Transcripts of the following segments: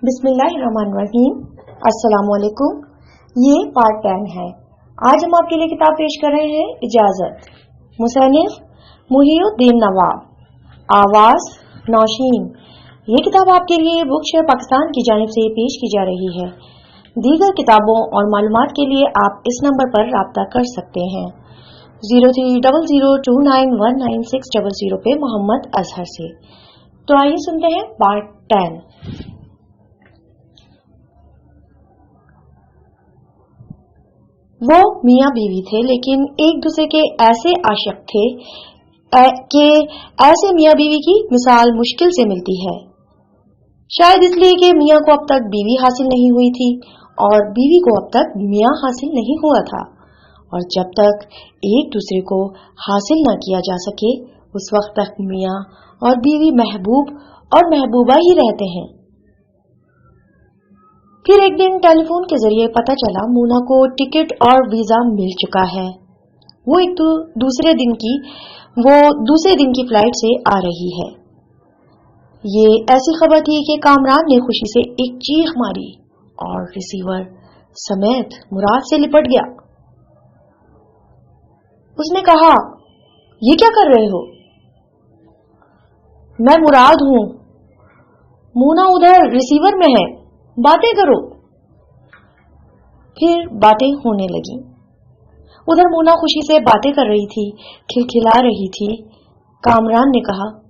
बिस्मिल्लाहिर्रहमानिर्रहीम। अस्सलाम वालेकुम। ये पार्ट 10 है। आज हम आपके लिए किताब पेश कर रहे हैं इजाजत, मुसन्निफ मुहिउद्दीन नवाब, आवाज नौशीन। ये किताब आपके लिए बुक शेयर पाकिस्तान की जानिब से पेश की जा रही है। दीगर किताबों और मालूमात के लिए आप इस नंबर पर राब्ता कर सकते हैं 0300291960 पे मोहम्मद अजहर से। तो आइए सुनते हैं पार्ट 10। वो मियाँ बीवी थे, लेकिन एक दूसरे के ऐसे आशिक थे कि ऐसे मियाँ बीवी की मिसाल मुश्किल से मिलती है। शायद इसलिए कि मियाँ को अब तक बीवी हासिल नहीं हुई थी और बीवी को अब तक मियाँ हासिल नहीं हुआ था, और जब तक एक दूसरे को हासिल न किया जा सके उस वक्त तक मियाँ और बीवी महबूब और महबूबा ही रहते हैं। फिर एक दिन टेलीफोन के जरिए पता चला मोना को टिकट और वीजा मिल चुका है। वो दूसरे दिन की फ्लाइट से आ रही है। ये ऐसी खबर थी कि कामरान ने खुशी से एक चीख मारी और रिसीवर समेत मुराद से लिपट गया। उसने कहा, ये क्या कर रहे हो? मैं मुराद हूं, मोना उधर रिसीवर में है, बातें करो। फिर बातें होने लगी। उधर मोना खुशी से बातें कर रही थी, खिलखिला रही थी। कामरान ने कहा,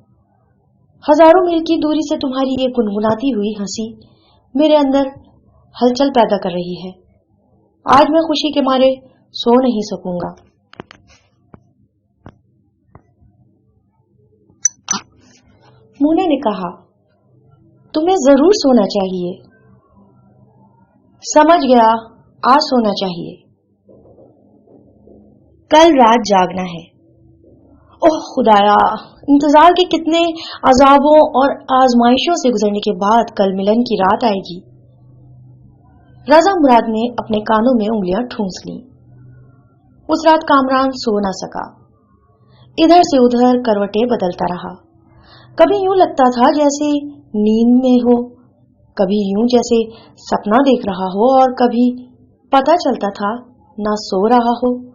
हजारों मील की दूरी से तुम्हारी ये गुनगुनाती हुई हंसी मेरे अंदर हलचल पैदा कर रही है। आज मैं खुशी के मारे सो नहीं सकूंगा। मोना ने कहा, तुम्हें जरूर सोना चाहिए। समझ गया, आज सोना चाहिए। कल रात जागना है। ओह खुदाया, इंतजार के कितने अजाबों और आजमाइशों से गुजरने के बाद कल मिलन की रात आएगी। रजा मुराद ने अपने कानों में उंगलियां ठूंस ली। उस रात कामरान सो न सका। इधर से उधर करवटें बदलता रहा। कभी यूं लगता था जैसे नींद में हो, कभी यूं जैसे सपना देख रहा हो, और कभी पता चलता था ना सो रहा हो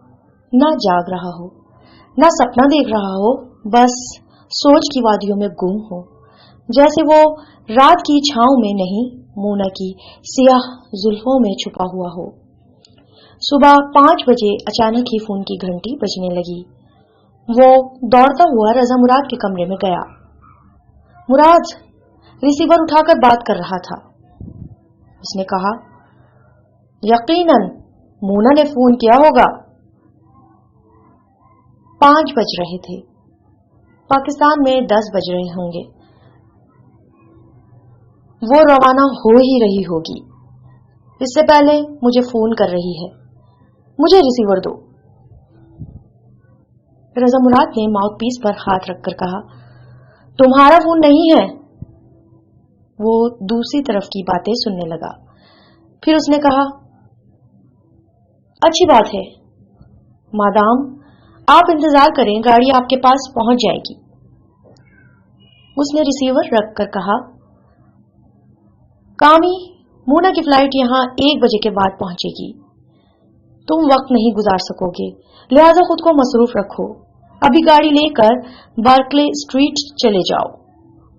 ना जाग रहा हो, ना सपना देख रहा हो, बस सोच की वादियों में गुम हो, जैसे वो रात की छांव में नहीं, मोना की सियाह जुल्फों में छुपा हुआ हो। सुबह 5 बजे अचानक ही फोन की घंटी बजने लगी। वो दौड़ता हुआ रजा मुराद के कमरे में गया। मुराद रिसीवर उठाकर बात कर रहा था। उसने कहा, यकीनन मोना ने फोन किया होगा। 5 बज रहे थे। पाकिस्तान में 10 बज रहे होंगे। वो रवाना हो ही रही होगी। इससे पहले मुझे फोन कर रही है। मुझे रिसीवर दो। रजा मुराद ने माउथपीस पर हाथ रखकर कहा, तुम्हारा फोन नहीं है। वो दूसरी तरफ की बातें सुनने लगा। फिर उसने कहा, अच्छी बात है, मादाम आप इंतजार करें, गाड़ी आपके पास पहुंच जाएगी। उसने रिसीवर रखकर कहा, कामी, मोना की फ्लाइट यहां 1 बजे के बाद पहुंचेगी। तुम वक्त नहीं गुजार सकोगे, लिहाजा खुद को मसरूफ रखो। अभी गाड़ी लेकर बार्कले स्ट्रीट चले जाओ।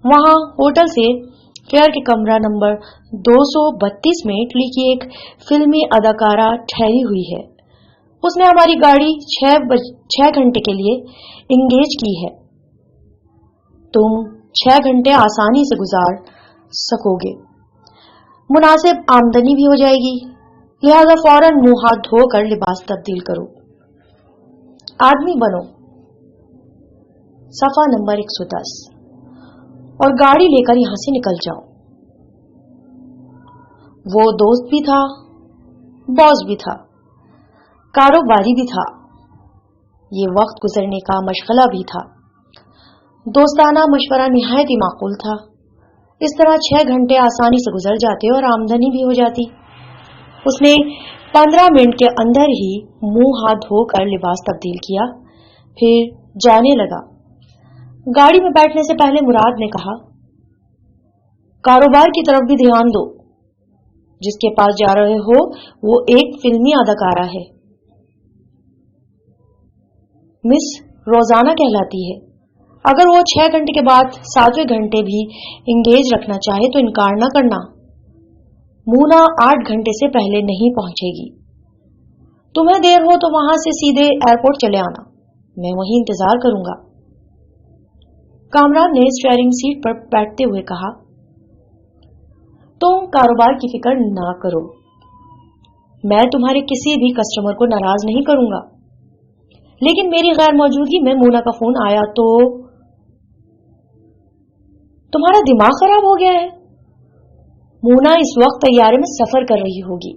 वहां होटल से फेयर के कमरा नंबर 232 में इटली की एक फिल्मी अदाकारा ठहरी हुई है। उसने हमारी गाड़ी 6 घंटे के लिए इंगेज की है। तुम 6 घंटे आसानी से गुजार सकोगे। मुनासिब आमदनी भी हो जाएगी, लिहाजा फौरन मुंह हाथ धोकर लिबास तब्दील करो। आदमी बनो। सफा नंबर 110, और गाड़ी लेकर यहां से निकल जाओ। वो दोस्त भी था, बॉस भी था, कारोबारी भी था, ये वक्त गुजरने का मशगला भी था। दोस्ताना मशवरा निहायत ही माकूल था। इस तरह 6 घंटे आसानी से गुजर जाते और आमदनी भी हो जाती। उसने 15 मिनट के अंदर ही मुंह हाथ धोकर लिबास तब्दील किया, फिर जाने लगा। गाड़ी में बैठने से पहले मुराद ने कहा, कारोबार की तरफ भी ध्यान दो। जिसके पास जा रहे हो वो एक फिल्मी अदाकारा है, मिस रोजाना कहलाती है। अगर वो 6 घंटे के बाद 7वें घंटे भी इंगेज रखना चाहे तो इनकार न करना। मूना 8 घंटे से पहले नहीं पहुंचेगी। तुम्हें देर हो तो वहां से सीधे एयरपोर्ट चले आना, मैं वहीं इंतजार करूंगा। कामरान ने स्टीयरिंग सीट पर बैठते हुए कहा, तुम कारोबार की फिक्र ना करो, मैं तुम्हारे किसी भी कस्टमर को नाराज नहीं करूंगा। लेकिन मेरी गैर मौजूदगी में मूना का फोन आया तो तुम्हारा दिमाग खराब हो गया है। मूना इस वक्त तैयारे में सफर कर रही होगी,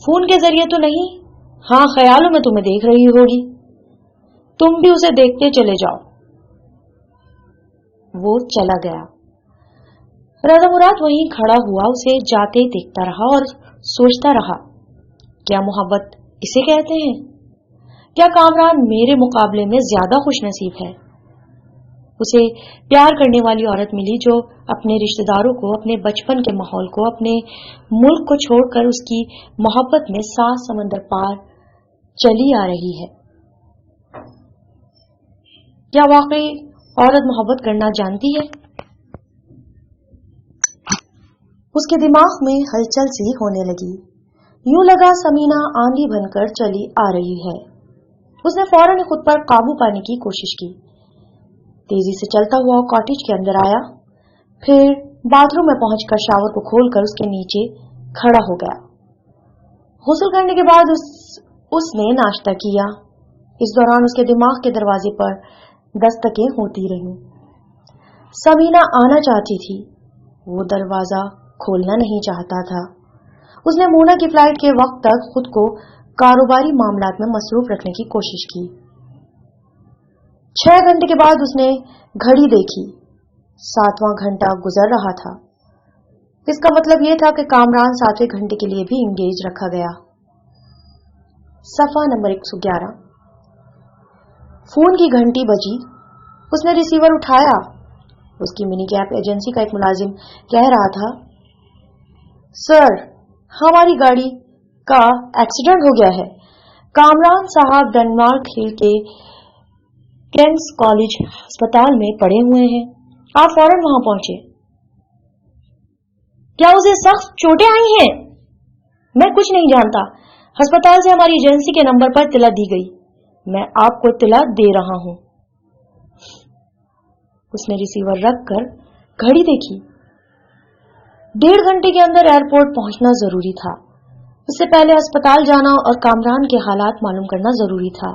फोन के जरिए तो नहीं, हाँ ख्यालों में तुम्हें देख रही होगी। तुम भी उसे देखते चले जाओ। वो चला गया। राजा मुराद वहीं खड़ा हुआ उसे जाते ही देखता रहा और सोचता रहा, क्या मोहब्बत इसे कहते हैं? क्या कामरान मेरे मुकाबले में ज्यादा खुशनसीब है? उसे प्यार करने वाली औरत मिली जो अपने रिश्तेदारों को, अपने बचपन के माहौल को, अपने मुल्क को छोड़कर उसकी मोहब्बत में 7 समंदर पार चली आ रही है। क्या वाकई औरत मोहब्बत करना जानती है? उसके दिमाग में हलचल सी होने लगी। यूं लगा समीना आंधी बनकर चली आ रही है। उसने फौरन खुद पर काबू पाने की कोशिश की। तेजी से चलता हुआ कॉटेज के अंदर आया, फिर बाथरूम में पहुंचकर शावर को खोलकर उसके नीचे खड़ा हो गया। गुस्ल करने के बाद उसने नाश्ता किया। इस दौरान उसके दिमाग के दरवाजे पर दस्तकें होती रहीं। समीना आना चाहती थी, वो दरवाजा खोलना नहीं चाहता था। उसने मूना की फ्लाइट के वक्त तक खुद को कारोबारी मामलात में मसरूफ रखने की कोशिश की। 6 घंटे के बाद उसने घड़ी देखी, 7वां घंटा गुजर रहा था। इसका मतलब यह था कि कामरान 7वें घंटे के लिए भी इंगेज रखा गया। सफा नंबर 111। फोन की घंटी बजी। उसने रिसीवर उठाया। उसकी मिनी कैब एजेंसी का एक मुलाजिम कह रहा था, सर, हमारी गाड़ी का एक्सीडेंट हो गया है। कामरान साहब डेनमार्क हिल के किंग्स कॉलेज अस्पताल में पड़े हुए हैं, आप फौरन वहां पहुंचे। क्या उसे सख्त चोटें आई हैं? मैं कुछ नहीं जानता। अस्पताल से हमारी एजेंसी के नंबर पर इत्तला दी गई, मैं आपको इत्तला दे रहा हूं। उसने रिसीवर रखकर घड़ी देखी। 1.5 घंटे के अंदर एयरपोर्ट पहुंचना जरूरी था। उससे पहले अस्पताल जाना और कामरान के हालात मालूम करना जरूरी था।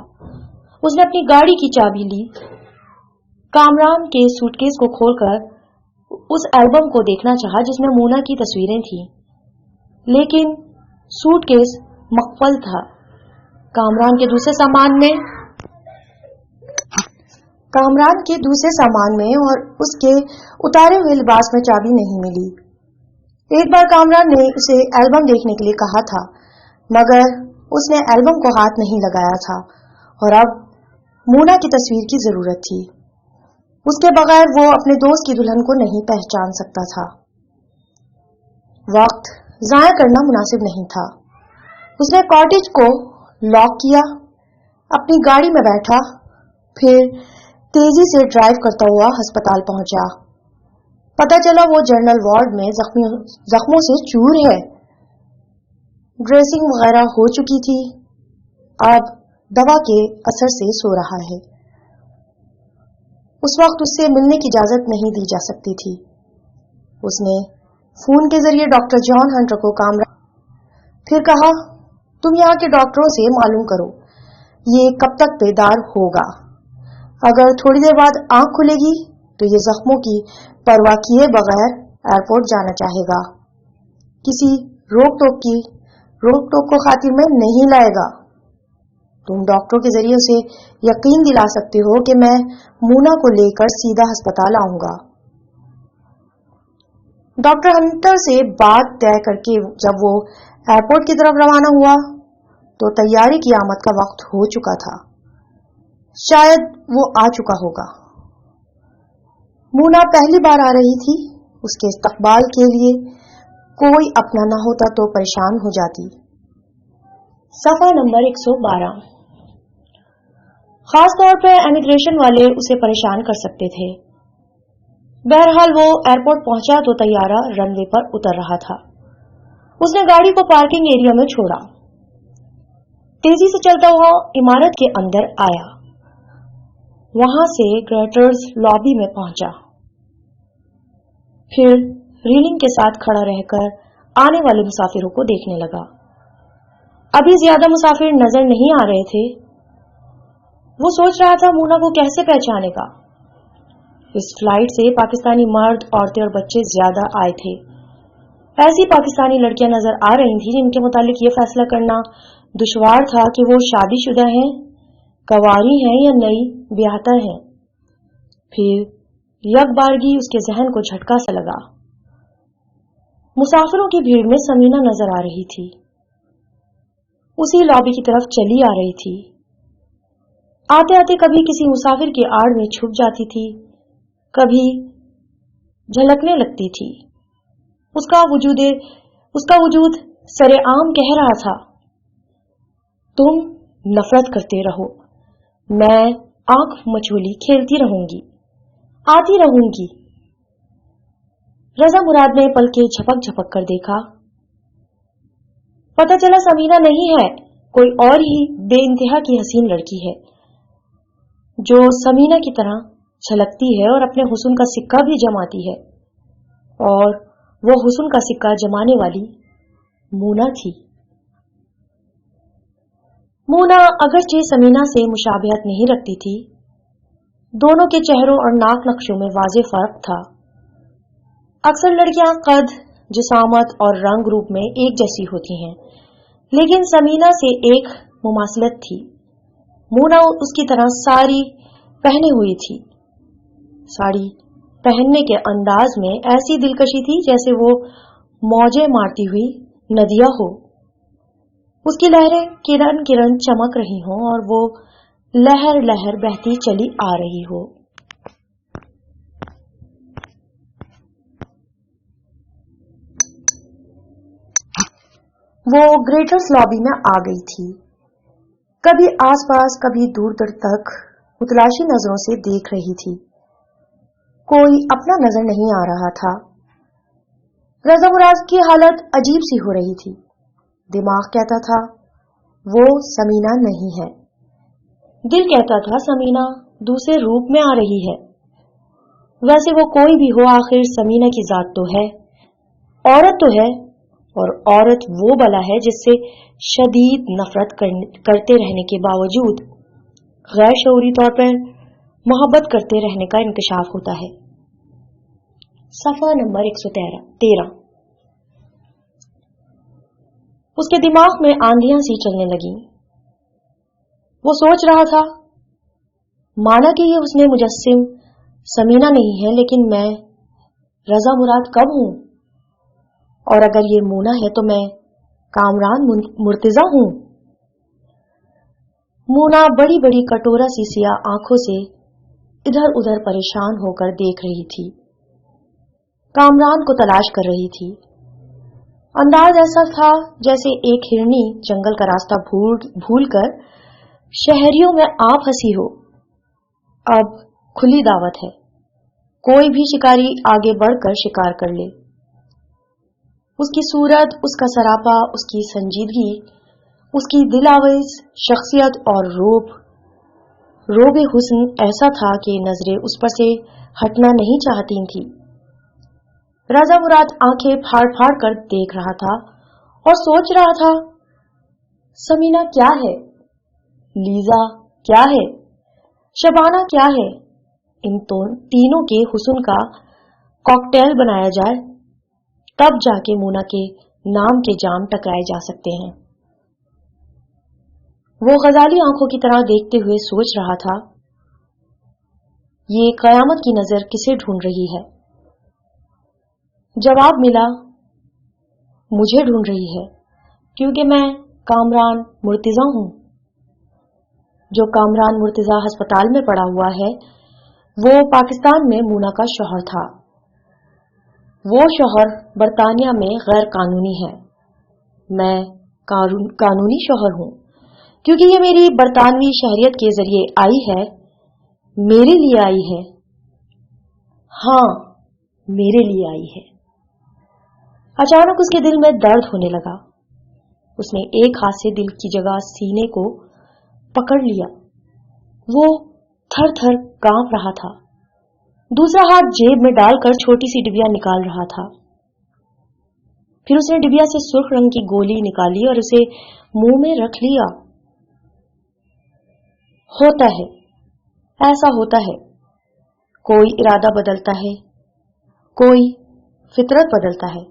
उसने अपनी गाड़ी की चाबी ली। कामरान के सूटकेस को खोलकर उस एल्बम को देखना चाहा जिसमें मूना की तस्वीरें थीं, लेकिन सूटकेस मकफल था। कामरान के दूसरे सामान में और उसके उतारे हुए लिबास में चाबी नहीं मिली। एक बार कामरान ने उसे एल्बम देखने के लिए कहा था, मगर उसने एल्बम को हाथ नहीं लगाया था और अब मूना की तस्वीर की जरूरत थी। उसके बगैर वो अपने दोस्त की दुल्हन को नहीं पहचान सकता था। वक्त जाया करना मुनासिब नहीं था। उसने कॉटेज को लॉक किया, अपनी गाड़ी में बैठा, फिर तेजी से ड्राइव करता हुआ अस्पताल पहुंचा। पता चला वो जनरल वार्ड में जख्मों से चूर है। ड्रेसिंग वगैरह हो चुकी थी, अब दवा के असर से सो रहा है। उस वक्त उससे मिलने की इजाजत नहीं दी जा सकती थी। उसने फोन के जरिए डॉक्टर जॉन हंटर को कामरान फिर कहा, तुम यहाँ के डॉक्टरों से मालूम करो ये कब तक बेदार होगा। अगर थोड़ी देर बाद आंख खुलेगी तो ये जख्मों की परवाह किए बगैर एयरपोर्ट जाना चाहेगा। किसी रोक टोक को खातिर में नहीं लाएगा। तुम डॉक्टरों के जरिए उसे यकीन दिला सकते हो कि मैं मूना को लेकर सीधा अस्पताल आऊंगा। डॉक्टर हंटर से बात तय करके जब वो एयरपोर्ट की तरफ रवाना हुआ तो तैयारी की आमद का वक्त हो चुका था। शायद वो आ चुका होगा। मूना पहली बार आ रही थी, उसके इस्तकबाल के लिए कोई अपना न होता तो परेशान हो जाती। सफा नंबर 112। खास तौर पर इमिग्रेशन वाले उसे परेशान कर सकते थे। बहरहाल वो एयरपोर्ट पहुंचा तो तैयारा रनवे पर उतर रहा था। उसने गाड़ी को पार्किंग एरिया में छोड़ा, तेजी से चलता हुआ इमारत के अंदर आया, वहां से ग्रेटर्स लॉबी में पहुंचा, फिर रीलिंग के साथ खड़ा रहकर आने वाले मुसाफिरों को देखने लगा। अभी ज्यादा मुसाफिर नजर नहीं आ रहे थे। वो सोच रहा था मोना को कैसे पहचानेगा। इस फ्लाइट से पाकिस्तानी मर्द, औरतें और बच्चे ज्यादा आए थे। ऐसी पाकिस्तानी लड़कियां नजर आ रही थी जिनके मुतालिक ये फैसला करना दुश्वार था कि वो शादीशुदा हैं, कवारी हैं या नई ब्याहता हैं। फिर यकबारगी उसके जहन को झटका सा लगा। मुसाफिरों की भीड़ में समीना नजर आ रही थी। उसी लॉबी की तरफ चली आ रही थी। आते आते कभी किसी मुसाफिर की आड़ में छुप जाती थी, कभी झलकने लगती थी। उसका वजूद सरेआम कह रहा था, तुम नफरत करते रहो, मैं आंख मचोली खेलती रहूंगी, आती रहूंगी। रजा मुराद ने पलके झपक झपक कर देखा। पता चला समीना नहीं है, कोई और ही बेइंतहा की हसीन लड़की है जो समीना की तरह छलकती है और अपने हुस्न का सिक्का भी जमाती है। और वो हुस्न का सिक्का जमाने वाली मोना थी। मोना अगरचे समीना से मुशाबिहत नहीं रखती थी, दोनों के चेहरों और नाक नक्शों में वाज़ेह फर्क था। अक्सर लड़कियां कद, जिसामत और रंग रूप में एक जैसी होती हैं, लेकिन समीना से एक मुमासलत थी। मोना उसकी तरह साड़ी पहने हुई थी। साड़ी पहनने के अंदाज में ऐसी दिलकशी थी जैसे वो मौजें मारती हुई नदियां हो। उसकी लहरें किरण किरण चमक रही हों और वो लहर लहर बहती चली आ रही हो। वो ग्रेटर्स लॉबी में आ गई थी। कभी आसपास, कभी दूर दूर तक मुतलाशी नजरों से देख रही थी। कोई अपना नजर नहीं आ रहा था। रजा मुराद की हालत अजीब सी हो रही थी। दिमाग कहता था वो समीना नहीं है, दिल कहता था समीना दूसरे रूप में आ रही है। वैसे वो कोई भी हो, आखिर समीना की जात तो है, औरत तो है, और औरत वो बला है जिससे शदीद नफरत करते रहने के बावजूद गैर शऊरी तौर पर मोहब्बत करते रहने का इंकशाफ होता है। सफा नंबर 113। उसके दिमाग में आंधियां सी चलने लगी। वो सोच रहा था, माना कि ये उसने मुजस्सिम समीना नहीं है, लेकिन मैं रजा मुराद कब हूं? और अगर ये मोना है तो मैं कामरान मुर्तजा हूं। मोना बड़ी बड़ी कटोरा सी सियाह आंखों से इधर उधर परेशान होकर देख रही थी। कामरान को तलाश कर रही थी। अंदाज ऐसा था जैसे एक हिरनी जंगल का रास्ता भूलकर शहरियों में आ फंसी हो। अब खुली दावत है, कोई भी शिकारी आगे बढ़कर शिकार कर ले। उसकी सूरत, उसका सरापा, उसकी संजीदगी, उसकी दिलावेज शख्सियत और रोबे हुस्न ऐसा था कि नजरें उस पर से हटना नहीं चाहती थी। राजा मुराद आंखें फाड़ फाड़ कर देख रहा था और सोच रहा था, समीना क्या है, लीजा क्या है, शबाना क्या है। इन तीनों के हुस्न का कॉकटेल बनाया जाए, तब जाके मोना के नाम के जाम टकराए जा सकते हैं। वो गजाली आंखों की तरह देखते हुए सोच रहा था, ये कयामत की नजर किसे ढूंढ रही है। जवाब मिला, मुझे ढूंढ रही है, क्योंकि मैं कामरान मुर्तजा हूं। जो कामरान मुर्तजा अस्पताल में पड़ा हुआ है, वो पाकिस्तान में मोना का शौहर था। وہ شوہر برطانیہ میں غیر قانونی ہے، میں قانونی شوہر ہوں، کیونکہ یہ میری برطانوی شہریت کے ذریعے آئی ہے، میرے لیے آئی ہے، ہاں میرے لیے آئی ہے۔ اچانک اس کے دل میں درد ہونے لگا۔ اس نے ایک ہاتھ سے دل کی جگہ سینے کو پکڑ لیا، وہ تھر تھر کانپ رہا تھا۔ دوسرا ہاتھ جیب میں ڈال کر چھوٹی سی ڈبیا نکال رہا تھا۔ پھر اس نے ڈبیا سے سرخ رنگ کی گولی نکالی اور اسے منہ میں رکھ لیا۔ ہوتا ہے، ایسا ہوتا ہے، کوئی ارادہ بدلتا ہے، کوئی فطرت بدلتا ہے،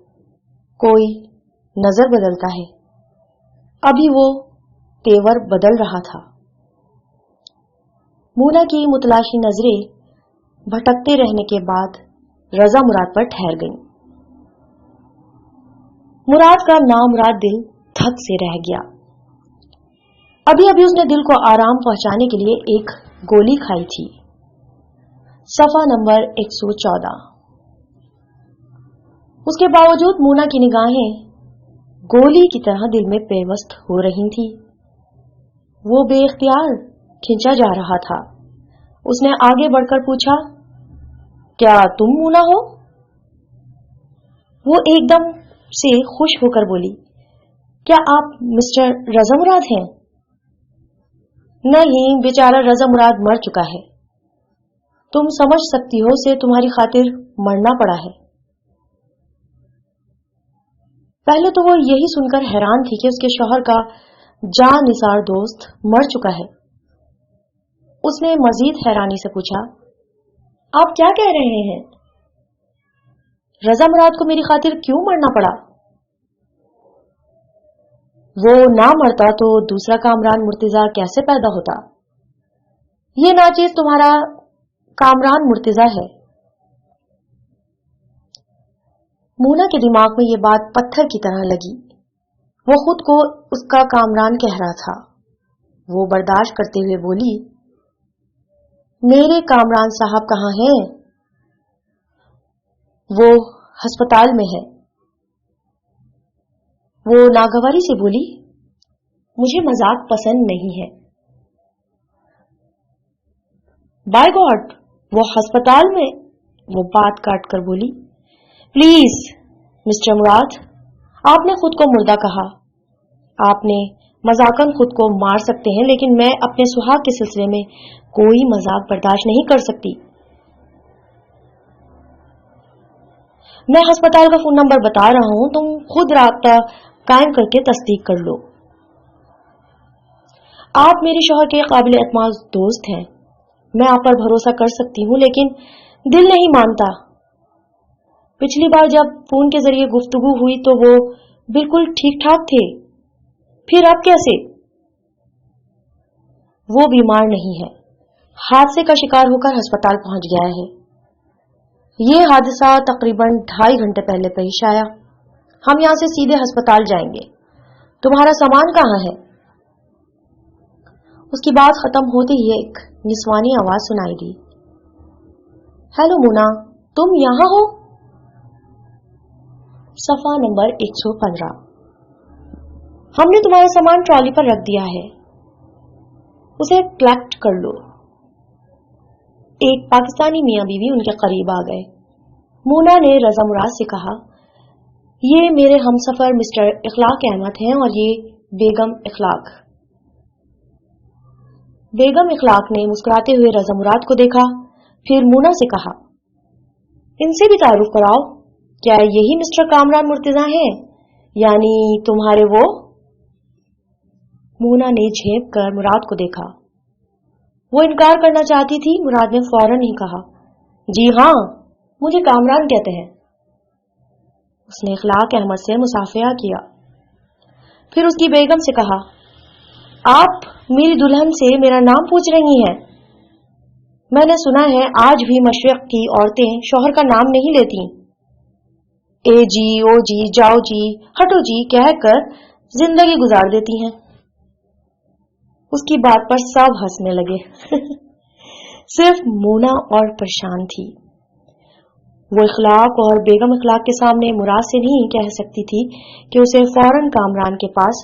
کوئی نظر بدلتا ہے۔ ابھی وہ تیور بدل رہا تھا۔ مونا کی متلاشی نظریں بھٹکتے رہنے کے بعد رضا مراد پر ٹھہر گئیں۔ مراد کا نامراد دل دھک سے رہ گیا۔ ابھی ابھی اس نے دل کو آرام پہنچانے کے لیے ایک گولی کھائی تھی۔ صفحہ نمبر 114۔ اس کے باوجود مونا کی نگاہیں گولی کی طرح دل میں پیوست ہو رہی تھی۔ وہ بے اختیار کھینچا جا رہا تھا۔ اس نے آگے بڑھ کر پوچھا، کیا تم مونا ہو؟ وہ ایک دم سے خوش ہو کر بولی، کیا آپ مسٹر رضا مراد ہیں؟ نہیں، بیچارہ رضا مراد مر چکا ہے۔ تم سمجھ سکتی ہو، اسے تمہاری خاطر مرنا پڑا ہے۔ پہلے تو وہ یہی سن کر حیران تھی کہ اس کے شوہر کا جاں نثار دوست مر چکا ہے۔ اس نے مزید حیرانی سے پوچھا، آپ کیا کہہ رہے ہیں؟ رضا مراد کو میری خاطر کیوں مرنا پڑا؟ وہ نہ مرتا تو دوسرا کامران مرتضیٰ کیسے پیدا ہوتا؟ یہ ناچیز تمہارا کامران مرتضیٰ ہے۔ مونا کے دماغ میں یہ بات پتھر کی طرح لگی۔ وہ خود کو اس کا کامران کہہ رہا تھا۔ وہ برداشت کرتے ہوئے بولی، میرے کامران صاحب کہاں ہیں؟ وہ ہسپتال میں ہے۔ وہ ناگواری سے بولی، مجھے مذاق پسند نہیں ہے۔ بائی گاڈ، وہ ہسپتال میں؟ وہ بات کاٹ کر بولی، پلیز مسٹر مراد، آپ نے خود کو مردہ کہا، آپ نے مذاقن خود کو مار سکتے ہیں، لیکن میں اپنے سہاگ کے سلسلے میں کوئی مذاق برداشت نہیں کر سکتی۔ میں ہسپتال کا فون نمبر بتا رہا ہوں، تم خود رابطہ قائم کر کے تصدیق کر لو۔ آپ میرے شوہر کے قابل اعتماد دوست ہیں، میں آپ پر بھروسہ کر سکتی ہوں، لیکن دل نہیں مانتا۔ پچھلی بار جب فون کے ذریعے گفتگو ہوئی تو وہ بالکل ٹھیک ٹھاک تھے، پھر اب کیسے؟ وہ بیمار نہیں ہے، حادثے کا شکار ہو کر ہسپتال پہنچ گیا ہے۔ یہ حادثہ تقریباً 2.5 گھنٹے پہلے پیش آیا۔ ہم یہاں سے سیدھے ہسپتال جائیں گے۔ تمہارا سامان کہاں ہے؟ اس کی بات ختم ہوتے ہی ایک نسوانی آواز سنائی دی، ہیلو مونا، تم یہاں ہو؟ صفحہ نمبر 115۔ ہم نے تمہارا سامان ٹرالی پر رکھ دیا ہے، اسے کلیکٹ کر لو۔ ایک پاکستانی میاں بیوی ان کے قریب آ گئے۔ مونا نے رضا مراد سے کہا، یہ میرے ہمسفر مسٹر اخلاق احمد ہیں اور یہ بیگم اخلاق۔ بیگم اخلاق نے مسکراتے ہوئے رضا مراد کو دیکھا، پھر مونا سے کہا، ان سے بھی تعارف کراؤ، کیا یہی مسٹر کامران مرتضیٰ ہیں، یعنی تمہارے وہ؟ مونا نے جھینپ کر مراد کو دیکھا۔ وہ انکار کرنا چاہتی تھی، مراد نے فوراً ہی کہا، جی ہاں، مجھے کامران کہتے ہیں۔ اس نے اخلاق احمد سے مصافحہ کیا، پھر اس کی بیگم سے کہا، آپ میری دلہن سے میرا نام پوچھ رہی ہیں؟ میں نے سنا ہے آج بھی مشرق کی عورتیں شوہر کا نام نہیں لیتی، اے جی، او جی، جاؤ جی، ہٹو جی کہہ کر زندگی گزار دیتی ہیں۔ اس کی بات پر سب ہنسنے لگے، صرف مونا اور پریشان تھی۔ وہ اخلاق اور بیگم اخلاق کے سامنے مراد سے نہیں کہہ سکتی تھی کہ اسے فوراً کامران کے پاس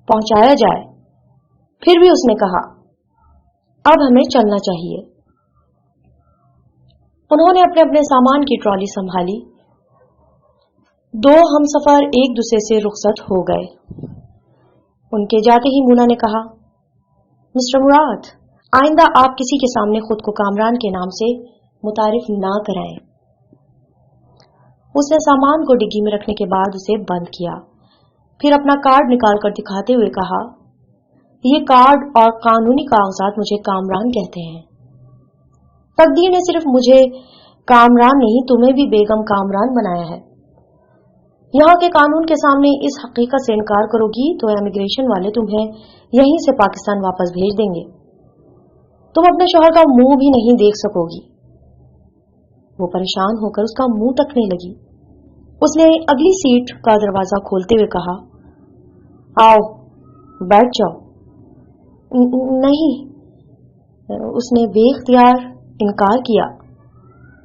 پہنچایا جائے. پھر بھی اس نے کہا اب ہمیں چلنا چاہیے. انہوں نے اپنے اپنے سامان کی ٹرالی سنبھالی. دو ہم سفر ایک دوسرے سے رخصت ہو گئے. ان کے جاتے ہی مونا نے کہا مسٹر مراد، آئندہ آپ کسی کے سامنے خود کو کامران کے نام سے متعارف نہ کرائیں. اس نے سامان کو ڈگی میں رکھنے کے بعد اسے بند کیا. پھر اپنا کارڈ نکال کر دکھاتے ہوئے کہا یہ کارڈ اور قانونی کاغذات مجھے کامران کہتے ہیں. تقدیر نے صرف مجھے کامران نہیں تمہیں بھی بیگم کامران بنایا ہے. یہاں کے قانون کے سامنے اس حقیقت سے انکار کرو گی تو امیگریشن والے تمہیں یہیں سے پاکستان واپس بھیج دیں گے. تم اپنے شوہر کا منہ بھی نہیں دیکھ سکو گی. وہ پریشان ہو کر اس کا منہ تکنے لگی. اس نے اگلی سیٹ کا دروازہ کھولتے ہوئے کہا آؤ بیٹھ جاؤ. نہیں، اس نے بے اختیار انکار کیا.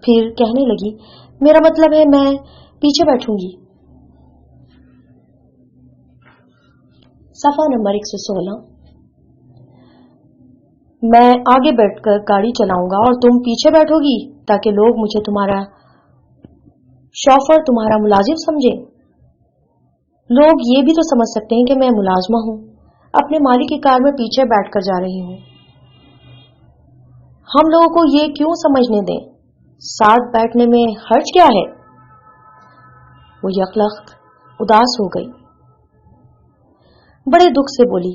پھر کہنے لگی میرا مطلب ہے میں پیچھے بیٹھوں گی. صفحہ نمبر 116. میں آگے بیٹھ کر گاڑی چلاؤں گا اور تم پیچھے بیٹھو گی تاکہ لوگ مجھے تمہارا شوفر، تمہارا ملازم سمجھے. لوگ یہ بھی تو سمجھ سکتے ہیں کہ میں ملازمہ ہوں، اپنے مالک کی کار میں پیچھے بیٹھ کر جا رہی ہوں. ہم لوگوں کو یہ کیوں سمجھنے دیں؟ ساتھ بیٹھنے میں حرج کیا ہے؟ وہ یکلخت اداس ہو گئی. بڑے دکھ سے بولی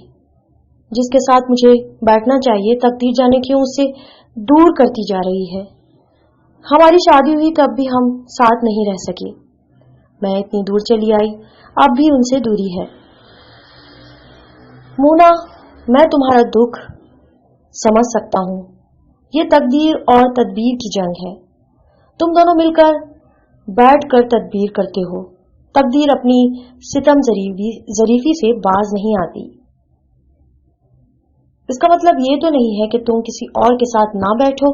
جس کے ساتھ مجھے بیٹھنا چاہیے تقدیر جانے کیوں اس سے دور کرتی جا رہی ہے. ہماری شادی ہوئی تب بھی ہم ساتھ نہیں رہ سکے. میں اتنی دور چلی آئی، اب بھی ان سے دوری ہے. مونا، میں تمہارا دکھ سمجھ سکتا ہوں. یہ تقدیر اور تدبیر کی جنگ ہے. تم دونوں مل کر بیٹھ کر تدبیر کرتے ہو. تقدیر اپنی ستم ظریفی سے باز نہیں آتی. اس کا مطلب یہ تو نہیں ہے کہ تم کسی اور کے ساتھ نہ بیٹھو.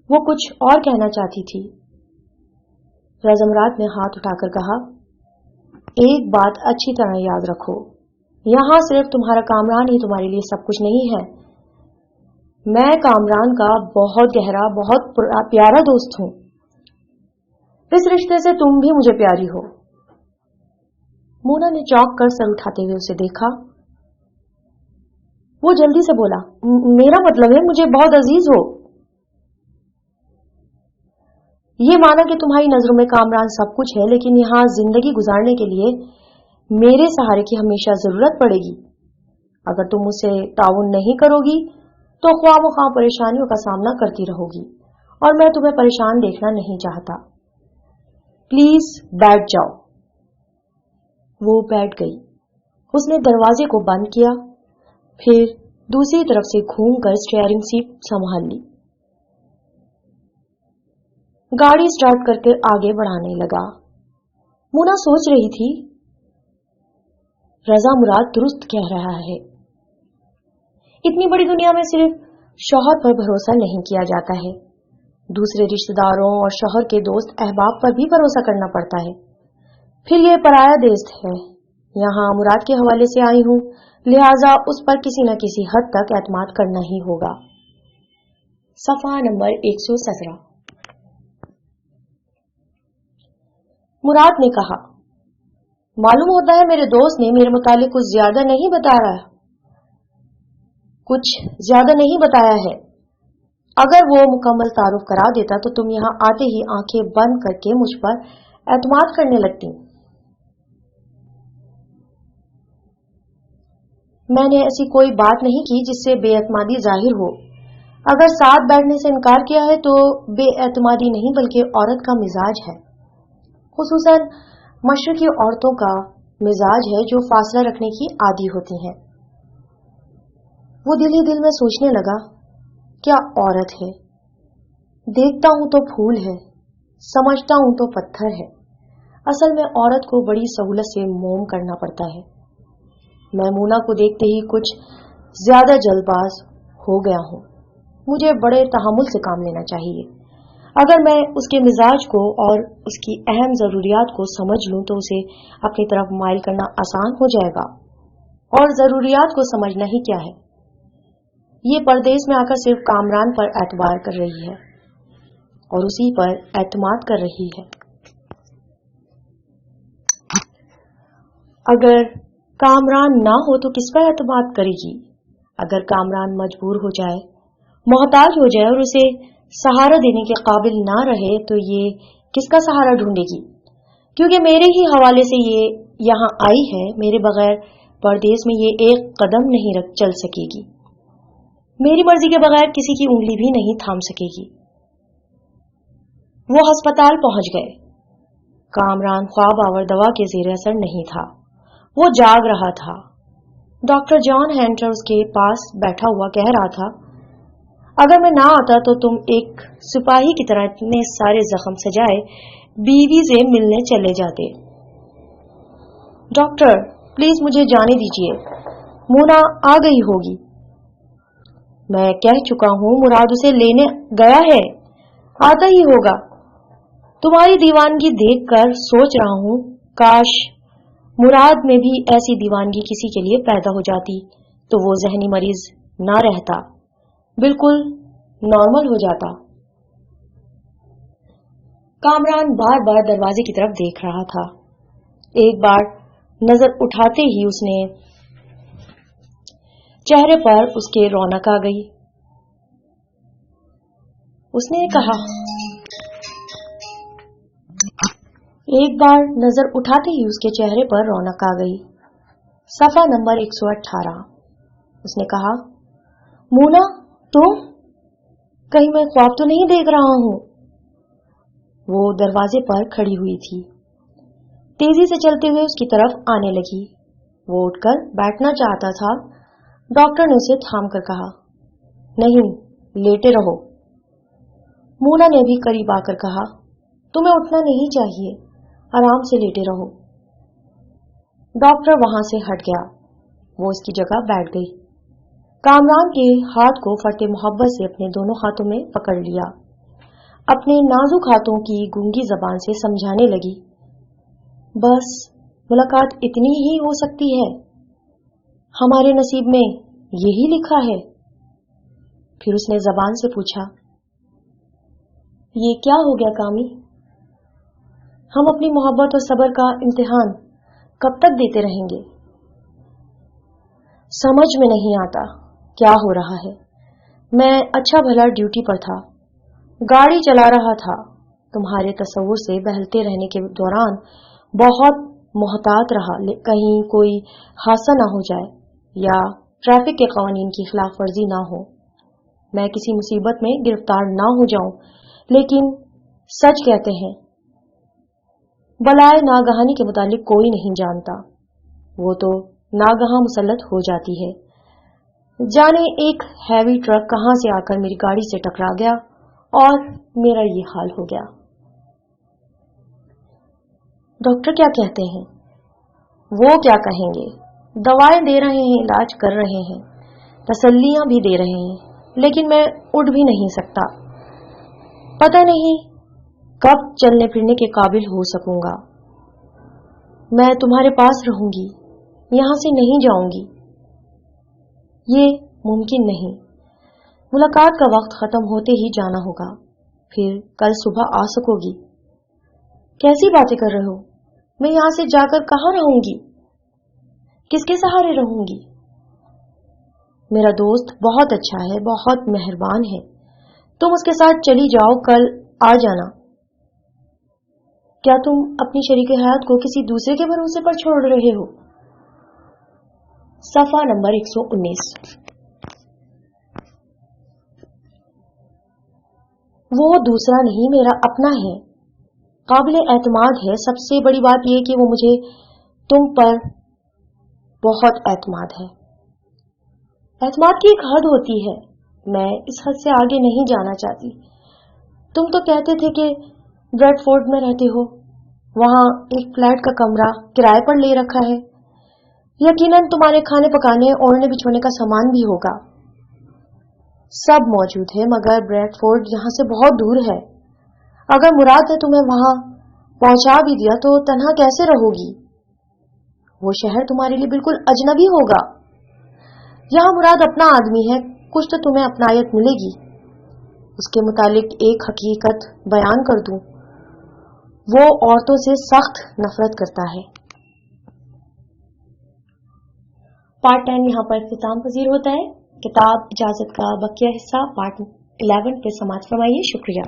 وہ کچھ اور کہنا چاہتی تھی. رضا مراد نے ہاتھ اٹھا کر کہا ایک بات اچھی طرح یاد رکھو، یہاں صرف تمہارا کامران ہی تمہارے لیے سب کچھ نہیں ہے. میں کامران کا بہت گہرا، بہت پیارا دوست ہوں. اس رشتے سے تم بھی مجھے پیاری ہو. مونا نے چونک کر سر اٹھاتے ہوئے اسے دیکھا. وہ جلدی سے بولا میرا مطلب ہے مجھے بہت عزیز ہو. یہ مانا کہ تمہاری نظروں میں کامران سب کچھ ہے، لیکن یہاں زندگی گزارنے کے لیے میرے سہارے کی ہمیشہ ضرورت پڑے گی. اگر تم مجھ سے تعاون نہیں کرو گی تو خواہ مخواہ پریشانیوں کا سامنا کرتی رہو گی، اور میں تمہیں پریشان دیکھنا نہیں چاہتا. پلیز بیٹھ جاؤ. وہ بیٹھ گئی. اس نے دروازے کو بند کیا، پھر دوسری طرف سے گھوم کر اسٹیئرنگ سیٹ سنبھال لی. گاڑی سٹارٹ کر کے آگے بڑھانے لگا. مونا سوچ رہی تھی رضا مراد درست کہہ رہا ہے. اتنی بڑی دنیا میں صرف شوہر پر بھروسہ نہیں کیا جاتا ہے، دوسرے رشتہ داروں اور شوہر کے دوست احباب پر بھی بھروسہ کرنا پڑتا ہے. پھر یہ پرایا دیش ہے. یہاں مراد کے حوالے سے آئی ہوں، لہٰذا اس پر کسی نہ کسی حد تک اعتماد کرنا ہی ہوگا. صفحہ نمبر 117. مراد نے کہا معلوم ہوتا ہے میرے دوست نے میرے متعلق کچھ زیادہ نہیں بتایا ہے. اگر وہ مکمل تعارف کرا دیتا تو تم یہاں آتے ہی آنکھیں بند کر کے مجھ پر اعتماد کرنے لگتی. میں نے ایسی کوئی بات نہیں کی جس سے بے اعتمادی ظاہر ہو. اگر ساتھ بیٹھنے سے انکار کیا ہے تو بے اعتمادی نہیں بلکہ عورت کا مزاج ہے، خصوصاً مشرقی عورتوں کا مزاج ہے جو فاصلہ رکھنے کی عادی ہوتی ہیں. وہ دل ہی دل میں سوچنے لگا کیا عورت ہے، دیکھتا ہوں تو پھول ہے، سمجھتا ہوں تو پتھر ہے. اصل میں عورت کو بڑی سہولت سے موم کرنا پڑتا ہے. میں مونا کو دیکھتے ہی کچھ زیادہ جلد باز ہو گیا ہوں. مجھے بڑے تحمل سے کام لینا چاہیے. اگر میں اس کے مزاج کو اور اس کی اہم ضروریات کو سمجھ لوں تو اسے اپنی طرف مائل کرنا آسان ہو جائے گا. اور ضروریات کو سمجھنا ہی کیا ہے؟ یہ پردیس میں آ کر صرف کامران پر اعتبار کر رہی ہے اور اسی پر اعتماد کر رہی ہے. اگر کامران نہ ہو تو کس پر اعتماد کرے گی؟ اگر کامران مجبور ہو جائے، محتاج ہو جائے اور اسے سہارا دینے کے قابل نہ رہے تو یہ کس کا سہارا ڈھونڈے گی؟ کیونکہ میرے ہی حوالے سے یہ یہاں آئی ہے، میرے بغیر پردیس میں یہ ایک قدم نہیں چل سکے گی. میری مرضی کے بغیر کسی کی انگلی بھی نہیں تھام سکے گی. وہ ہسپتال پہنچ گئے. کامران خواب آور دوا کے زیر اثر نہیں تھا، وہ جاگ رہا تھا. ڈاکٹر جان ہینٹر اس کے پاس بیٹھا ہوا کہہ رہا تھا، اگر میں نہ آتا تو تم ایک سپاہی کی طرح اتنے سارے زخم سجائے بیوی سے ملنے چلے جاتے. ڈاکٹر پلیز مجھے جانے دیجیے، مونا آ گئی ہوگی. میں کہہ چکا ہوں مراد اسے لینے گیا ہے، آتا ہی ہوگا. تمہاری دیوانگی دیکھ کر سوچ رہا ہوں کاش مراد میں بھی ایسی دیوانگی کسی کے لیے پیدا ہو جاتی تو وہ ذہنی مریض نہ رہتا، بالکل نارمل ہو جاتا. کامران بار بار دروازے کی طرف دیکھ رہا تھا. ایک بار نظر اٹھاتے ہی اس نے چہرے پر اس کے رونق آ گئی. اس نے کہا، ایک بار نظر اٹھاتے ہی اس کے چہرے پر رونق آ گئی. صفحہ نمبر 118. اس نے کہا، مونا تم؟ کہیں میں خواب تو نہیں دیکھ رہا ہوں؟ وہ دروازے پر کھڑی ہوئی تھی، تیزی سے چلتے ہوئے اس کی طرف آنے لگی. وہ اٹھ کر بیٹھنا چاہتا تھا. ڈاکٹر نے اسے تھام کر کہا، نہیں، لیٹے رہو. مونا نے بھی قریب آ کر کہا، تمہیں اٹھنا نہیں چاہیے، آرام سے لیٹے رہو. ڈاکٹر وہاں سے ہٹ گیا. وہ اس کی جگہ بیٹھ گئی. کامران کے ہاتھ کو فرتے محبت سے اپنے دونوں ہاتھوں میں پکڑ لیا. اپنے نازک ہاتھوں کی گونگی زبان سے سمجھانے لگی، بس ملاقات اتنی ہی ہو سکتی ہے، ہمارے نصیب میں یہی لکھا ہے. پھر اس نے زبان سے پوچھا، یہ کیا ہو گیا کامی؟ ہم اپنی محبت اور صبر کا امتحان کب تک دیتے رہیں گے؟ سمجھ میں نہیں آتا کیا ہو رہا ہے. میں اچھا بھلا ڈیوٹی پر تھا، گاڑی چلا رہا تھا. تمہارے تصور سے بہلتے رہنے کے دوران بہت محتاط رہا، کہیں کوئی حادثہ نہ ہو جائے یا ٹریفک کے قوانین کی خلاف ورزی نہ ہو، میں کسی مصیبت میں گرفتار نہ ہو جاؤں. لیکن سچ کہتے ہیں، بلائے ناگہانی کے متعلق کوئی نہیں جانتا، وہ تو ناگہاں مسلط ہو جاتی ہے. جانے ایک ہیوی ٹرک کہاں سے آ کر میری گاڑی سے ٹکرا گیا اور میرا یہ حال ہو گیا. ڈاکٹر کیا کہتے ہیں؟ وہ کیا کہیں گے، دوائیں دے رہے ہیں، علاج کر رہے ہیں، تسلیاں بھی دے رہے ہیں، لیکن میں اٹھ بھی نہیں سکتا. پتہ نہیں کب چلنے پھرنے کے قابل ہو سکوں گا. میں تمہارے پاس رہوں گی، یہاں سے نہیں جاؤں گی. یہ ممکن نہیں. ملاقات کا وقت ختم ہوتے ہی جانا ہوگا، پھر کل صبح آ سکو گی. کیسی باتیں کر رہے ہو؟ میں یہاں سے جا کر کہاں رہوں گی؟ کس کے سہارے رہوں گی؟ میرا دوست بہت اچھا ہے، بہت مہربان ہے، تم اس کے ساتھ چلی جاؤ، کل آ جانا. کیا تم اپنی شریک حیات کو کسی دوسرے کے بھروسے پر چھوڑ رہے ہو؟ صفحہ نمبر 119. وہ دوسرا نہیں، میرا اپنا ہے، قابل اعتماد ہے. سب سے بڑی بات یہ کہ وہ مجھے تم پر بہت اعتماد ہے. اعتماد کی ایک حد ہوتی ہے، میں اس حد سے آگے نہیں جانا چاہتی. تم تو کہتے تھے کہ بریڈ فورڈ میں رہتے ہو، وہاں ایک فلیٹ کا کمرہ کرائے پر لے رکھا ہے. یقیناً تمہارے کھانے پکانے، اوڑھنے بچھونے کا سامان بھی ہوگا. سب موجود ہے، مگر بریڈ فورڈ یہاں سے بہت دور ہے. अगर मुराद ने तुम्हें वहां पहुंचा भी दिया तो तन्हा कैसे रहोगी? वो शहर तुम्हारे लिए बिल्कुल अजनबी होगा। यहाँ मुराद अपना आदमी है, कुछ तो तुम्हें अपनायत मिलेगी। उसके मुतालिक एक हकीकत बयान कर दूं, वो औरतों से सख्त नफरत करता है। पार्ट 10 यहाँ पर इख्तिताम पजीर होता है। किताब इजाजत का बकिया हिस्सा पार्ट 11 पे समाप्त फरमाइए। शुक्रिया।